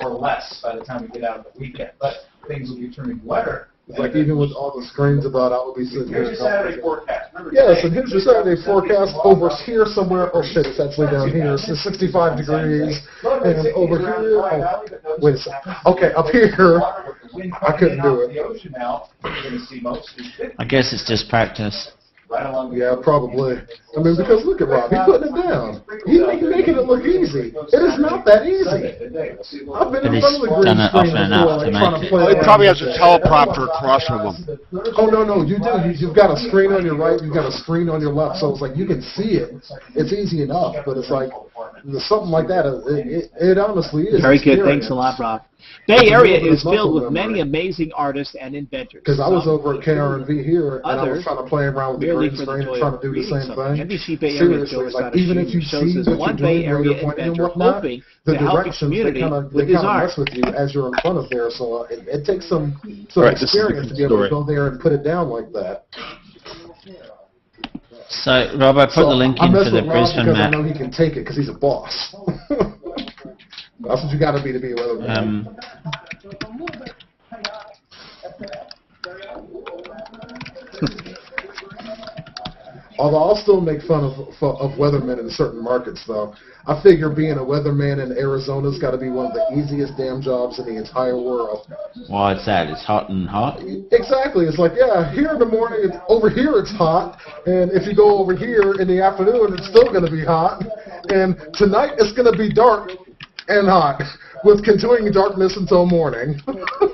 or less by the time we get out of the weekend. But things will be turning wetter. It's like even with all the screens about, I would be sitting here. Here's your Saturday forecast. Yes, and here's your Saturday forecast over here somewhere. Oh shit, it's actually down here. It's 65 degrees. And over here, oh, wait a second. Okay, up here, I couldn't do it. I guess it's just practice. Yeah, probably. Because look at Rob. He's putting it down. He's making it look easy. It is not that easy. I've been in front of the green screen before, like, trying to play. He probably has a teleprompter across from him. Oh, no, you do. You've got a screen on your right, you've got a screen on your left, so it's like you can see it. It's easy enough, but it's like, department. Something like that. It honestly is. Very good. Thanks a lot, Rob. Bay Area is filled with many amazing artists and inventors. Because I was over at KRNV here, and I was Others trying to play around with the green screen and trying to do the same thing. NBC Bay Area Seriously, like even if you see what you're doing where you're pointing and whatnot, the directions they kind of mess with you as you're in front of there. So it takes some experience to be able to go there and put it down like that. So, Rob, I put the link in for the Brisbane map. I know he can take it because he's a boss. That's what you got to be a weatherman. Although I'll still make fun of weathermen in certain markets, though. I figure being a weatherman in Arizona's got to be one of the easiest damn jobs in the entire world. Why is that? It's hot and hot? Exactly. It's like, yeah, here in the morning, over here it's hot, and if you go over here in the afternoon, it's still going to be hot, and tonight it's going to be dark and hot, with continuing darkness until morning.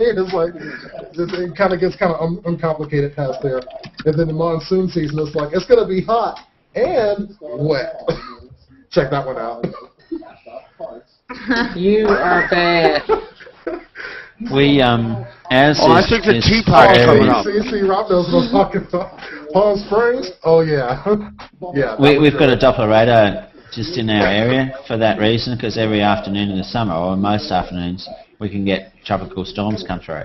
It's like, it kind of gets kind of uncomplicated past there. And then the monsoon season, it's like, it's going to be hot and wet. Check that one out. You are bad. We, as I think the teapot's coming up. See, Rob knows what I'm talking about. Palm Springs? Oh, yeah. Yeah. We've got a Doppler radar just in our area for that reason, because every afternoon in the summer, or most afternoons, we can get tropical storms come through.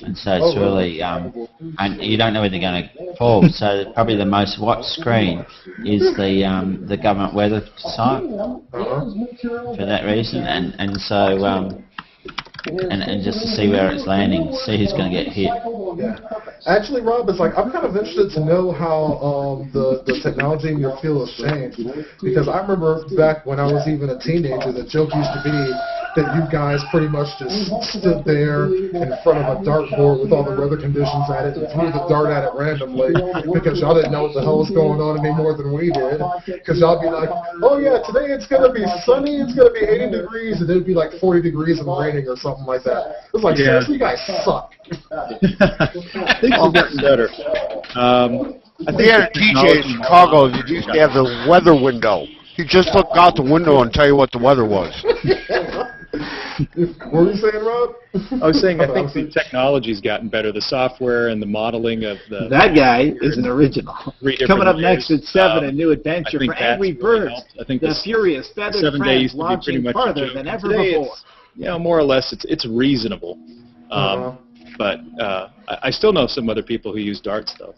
And so it's really, and you don't know where they're going to fall. So probably the most watched screen is the government weather site for that reason. And so, and just to see where it's landing, see who's going to get hit. Yeah. Actually, Rob, it's like I'm kind of interested to know how the technology in your field has changed, because I remember back when I was even a teenager, the joke used to be that you guys pretty much just stood there in front of a dartboard with all the weather conditions at it and threw the dart at it randomly because y'all didn't know what the hell was going on any more than we did. Because y'all be like, oh yeah, today it's going to be sunny, it's going to be 80 degrees, and it'd be like 40 degrees and raining or something like that. It's like, seriously, you guys suck. Things have gotten better. We had a DJ in Chicago that used to have the weather window. He just looked out the window and tell you what the weather was. What were you saying, Rob? I was saying I think the technology's gotten better. The software and the modeling of the... That guy is an original. Coming up next at 7, a new adventure for Angry Birds. I think the furious feathered 7 days launching farther than ever Today before. More or less, it's reasonable. But I still know some other people who use darts, though.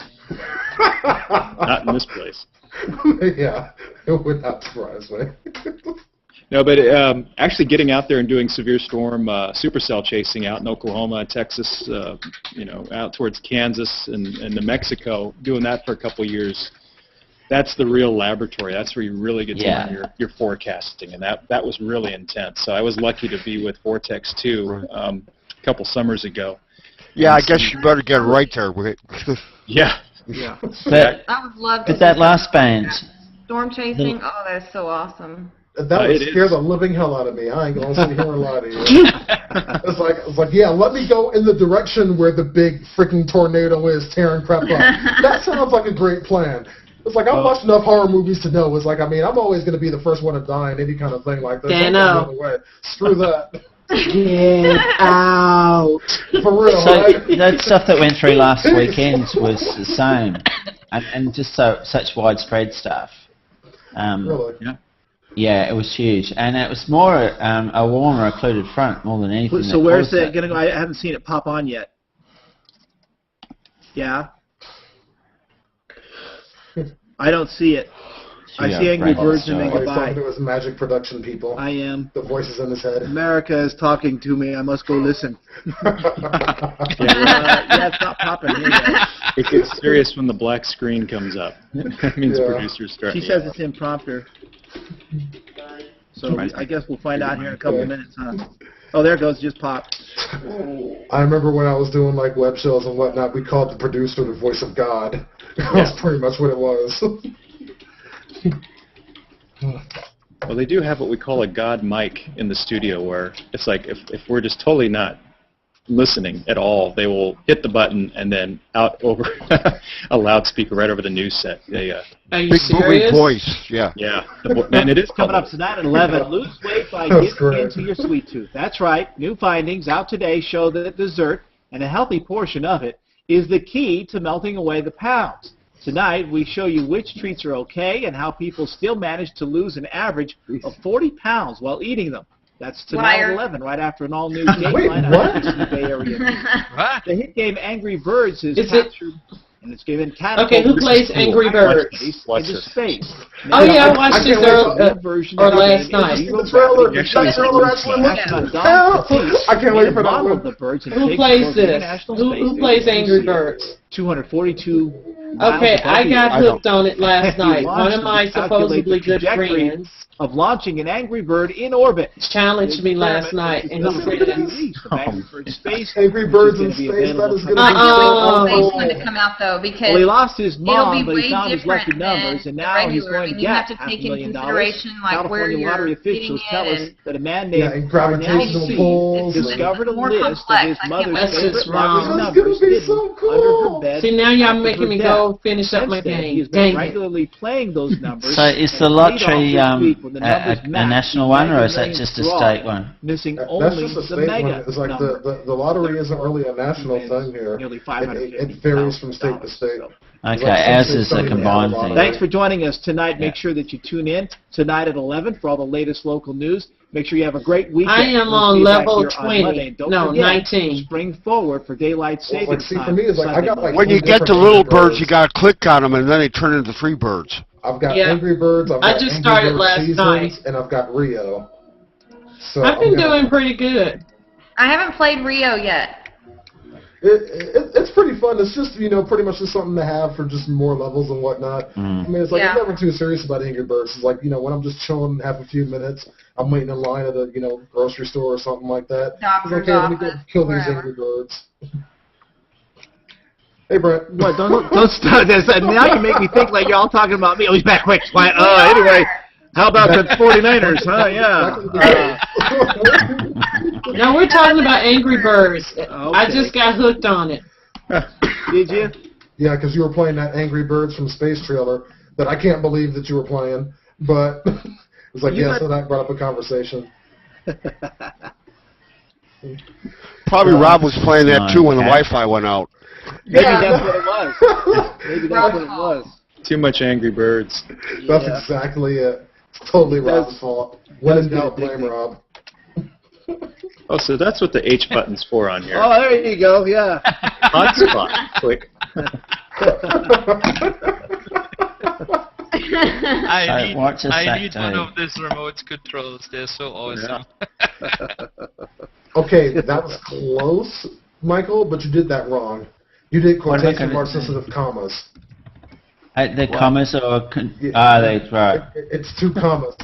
Not in this place. Yeah, it would not surprise me. No, but actually getting out there and doing severe storm supercell chasing out in Oklahoma, Texas, out towards Kansas and New Mexico, doing that for a couple years, that's the real laboratory. That's where you really get to learn your forecasting, and that was really intense. So I was lucky to be with Vortex 2 a couple summers ago. Yeah, I guess you better get right there with it. I would love to. But that last band, storm chasing, oh, that's so awesome. That would scare the living hell out of me. I ain't going to sit here and lie to you. It's like, yeah, let me go in the direction where the big freaking tornado is tearing crap up. That sounds like a great plan. It's like, I've watched enough horror movies to know. It's like, I mean, I'm always going to be the first one to die in any kind of thing like this. Screw that. Get out. For real, so right? that stuff that went through last weekend was the same, and just such widespread stuff. Really? Yeah, it was huge, and it was more a warmer occluded front more than anything. So where's it going to go? I haven't seen it pop on yet. Yeah. I don't see it. I see Angry Birds and then goodbye. Talking to his magic production people. I am. The voices in his head. America is talking to me. I must go listen. It's not popping here yet. It gets serious when the black screen comes up. That means producers start. She says it's impromptu. So I guess we'll find out here in a couple of minutes, huh? Oh, there it goes. Just popped. I remember when I was doing like web shows and whatnot, we called the producer the voice of God. That's pretty much what it was. Well, they do have what we call a God mic in the studio, where it's like if we're just totally not listening at all. They will hit the button and then out over a loudspeaker right over the news set. They, Are you big serious? booming voice, yeah. yeah, and it is Coming up tonight at 11, lose weight by getting into your sweet tooth. That's right. New findings out today show that dessert, and a healthy portion of it, is the key to melting away the pounds. Tonight, we show you which treats are okay and how people still manage to lose an average of 40 pounds while eating them. That's tonight at 11, right after an all-new Dateline on the Bay Area. The hit game Angry Birds is captured, and it's given catapulted. Okay, who plays Angry Birds? Into space. Oh yeah, I watched it last night. The trailer actually I can't wait for that one. Who plays this? Who plays Angry Birds? 242. Okay, I got hooked on it last night. One of my supposedly good friends of launching an Angry Bird in orbit challenged me last night, and he said, Angry Birds in space, that is going to be Space going to come out though, because well, he lost his mom, it'll be but he way found his lucky different numbers, and now he's going to you have get to take into $500,000. consideration like where California you're lottery getting officials tell us that a man named gravitational pulls discovered a more list of complex. his mother's That's just favorite wrong. numbers hidden under her bed. See, now y'all after making her me death. go finish up my Since then, game. he has Dang been it. regularly playing those numbers. So is the and lottery lead off this week when the numbers a match national the one, or is that Mega just a Millions state draw, one? missing That's only just a the state mega one. It's like number. the lottery isn't really a national thing here. Nearly It varies from state to state. Okay, ours is a combined thing. Thanks for joining us tonight. Make sure that you tune in tonight at 11 for all the latest local news. Make sure you have a great weekend. I am We'll on see you back level here on 20. Monday. Don't No, forget, 19. Spring forward for daylight savings See, time. for me, it's like I got like When you get to little birds, you got to click on them, and then they turn into free birds. I've got Angry Birds. I've I got just Angry started Birds last Seasons, night. and I've got Rio. So I've been doing pretty good. I haven't played Rio yet. It's pretty fun. It's just, pretty much just something to have for just more levels and whatnot. I mean, it's like, I'm never too serious about Angry Birds. It's like, when I'm just chilling and have a few minutes, I'm waiting in line at a, grocery store or something like that. Doctor's let me go office, kill these wherever. Angry Birds. Hey, Brent. What? Don't start this. Now you make me think like you're all talking about me. Oh, he's back quick. Quiet. Anyway, how about the 49ers, huh? Yeah. No, we're talking about Angry Birds. Okay. I just got hooked on it. Did you? Yeah, because you were playing that Angry Birds from Space trailer that I can't believe that you were playing. But it was like, so that brought up a conversation. Probably Rob was playing that too when the Wi-Fi went out. Maybe that's what it was. Maybe that's what it was. Too much Angry Birds. That's exactly it. It's totally Rob's fault. When in doubt, blame Rob. Oh, so that's what the H button's for on here. Oh, there you go. Yeah. Hotspot. Click. I need one of these remote controls. They're so awesome. Okay, that was close, Michael, but you did that wrong. You did quotation marks instead of commas. The commas are... that's right. It's two commas.